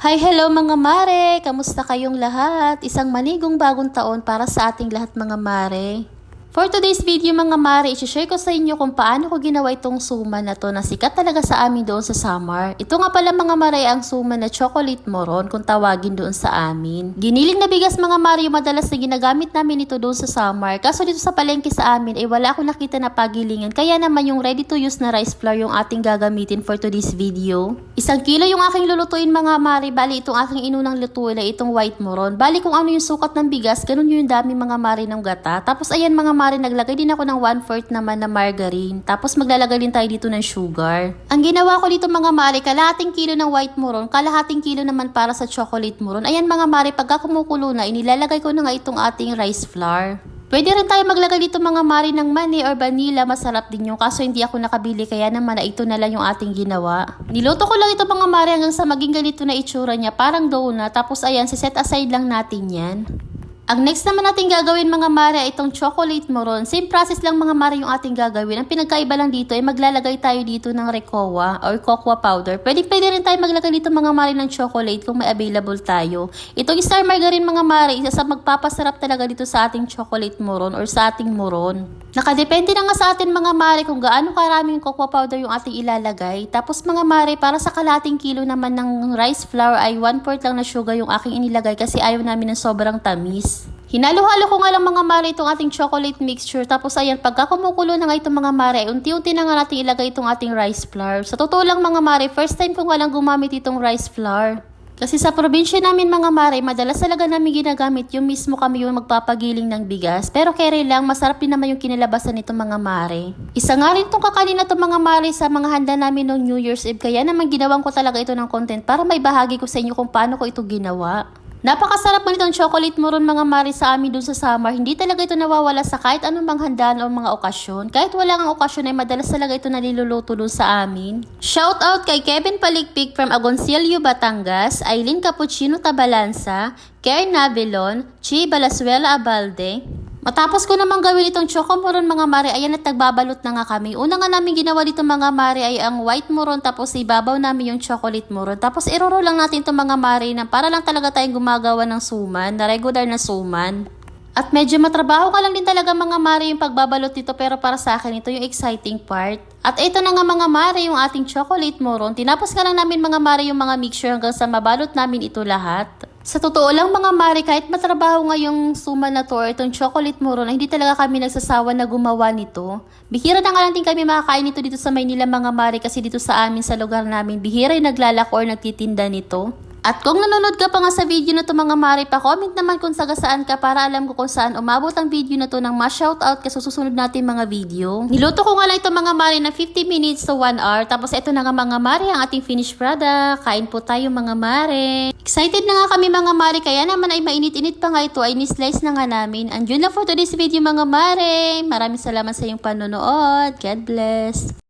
Hi, hello mga mare! Kamusta kayong lahat? Isang manigong bagong taon para sa ating lahat mga mare. For today's video mga mare, i-share ko sa inyo kung paano ko ginawa itong suman na to na sikat talaga sa amin doon sa Samar. Ito nga pala mga mare ang suman na chocolate moron kung tawagin doon sa amin. Giniling na bigas mga mare yung madalas na ginagamit namin ito doon sa Samar. Kaso dito sa palengke sa amin ay wala akong nakita na pagilingan. Kaya naman yung ready to use na rice flour yung ating gagamitin for today's video. 1 kilo yung aking lulutuin mga mare. Bali itong aking inunang lutuin ay itong white moron. Bali kung ano yung sukat ng bigas, ganun yung dami mga mare ng gata. Tapos ayan mga mare, naglagay din ako ng 1/4 naman na margarine. Tapos maglalagay din tayo dito ng sugar. Ang ginawa ko dito mga mare, kalahating kilo ng white moron, kalahating kilo naman para sa chocolate moron. Ayan mga mare, pagka kumukulo na, inilalagay ko na nga itong ating rice flour. Pwede rin tayo maglagay dito mga mare ng mani or vanilla, masarap din yung kaso hindi ako nakabili kaya naman na ito na lang yung ating ginawa. Niluto ko lang ito mga mare hanggang sa maging ganito na itsura niya, parang donut. Tapos ayan, set aside lang natin yan. Ang next naman natin gagawin mga mare ay itong chocolate moron. Same process lang mga mare yung ating gagawin. Ang pinagkaiba lang dito ay maglalagay tayo dito ng recoa or cocoa powder. Pwede rin tayo maglagay dito mga mare ng chocolate kung may available tayo. Itong star margarine mga mare, isa sa magpapasarap talaga dito sa ating chocolate moron or sa ating moron. Nakadepende na nga sa atin mga mare kung gaano karaming cocoa powder yung ating ilalagay. Tapos mga mare, para sa kalating kilo naman ng rice flour ay 1/4 lang na sugar yung aking inilagay kasi ayaw namin ng sobrang tamis. Hinalo-halo ko nga lang mga mare itong ating chocolate mixture. Tapos ayan, pagka kumukulo na nga itong mga mare, unti-unti na nga natin ilagay itong ating rice flour. Sa totoo lang mga mare, first time ko nga lang gumamit itong rice flour. Kasi sa probinsya namin mga mare, madalas talaga namin ginagamit yung mismo kami yung magpapagiling ng bigas. Pero kere lang, masarap din naman yung kinalabasan nitong mga mare. Isa nga rin itong kakanin na itong mga mare sa mga handa namin noong New Year's Eve. Kaya naman ginawang ko talaga ito ng content para may bahagi ko sa inyo kung paano ko ito ginawa. Napakasarap mo nitong chocolate moron mga mare sa amin dun sa Samar. Hindi talaga ito nawawala sa kahit anong bang handaan o mga okasyon. Kahit wala ang okasyon ay madalas talaga ito naliluluto dun sa amin. Shout out kay Kevin Paligpig from Agoncillo, Batangas, Aileen Cappuccino Tabalansa, Karen Navilon, Chi Balasuela Abalde. Matapos ko namang gawin itong choco moron mga mare, ayan at nagbabalot na nga kami. Una nga namin ginawa dito mga mare ay ang white moron, tapos ibabaw namin yung chocolate moron. Tapos iroro lang natin itong mga mare na para lang talaga tayong gumagawa ng suman, na regular na suman. At medyo matrabaho ka lang din talaga mga mare yung pagbabalot dito, pero para sa akin ito yung exciting part. At ito na nga mga mare yung ating chocolate moron. Tinapos nga lang namin mga mare yung mga mixture hanggang sa mabalot namin ito lahat. Sa totoo lang mga mare, kahit matrabaho nga yung suman na to or itong chocolate moron, hindi talaga kami nagsasawa na gumawa nito. Bihira na nga lang din kami makakain nito dito sa Maynila mga mare, kasi dito sa amin sa lugar namin, bihira yung naglalako or nagtitinda nito. At kung nanonood ka pa nga sa video na to mga mare, pa-comment naman kung saan ka para alam ko kung saan umabot ang video na to nang ma-shoutout ka sa susunod natin mga video. Niluto ko nga lang ito mga mare na 50 minutes to 1 hour. Tapos ito na nga mga mare ang ating finished product. Kain po tayo mga mare. Excited na nga kami mga mare, kaya naman ay mainit-init pa nga ito ay ni-slice na nga namin. And yun lang for today's video mga mare. Maraming salamat sa iyong panonood. God bless.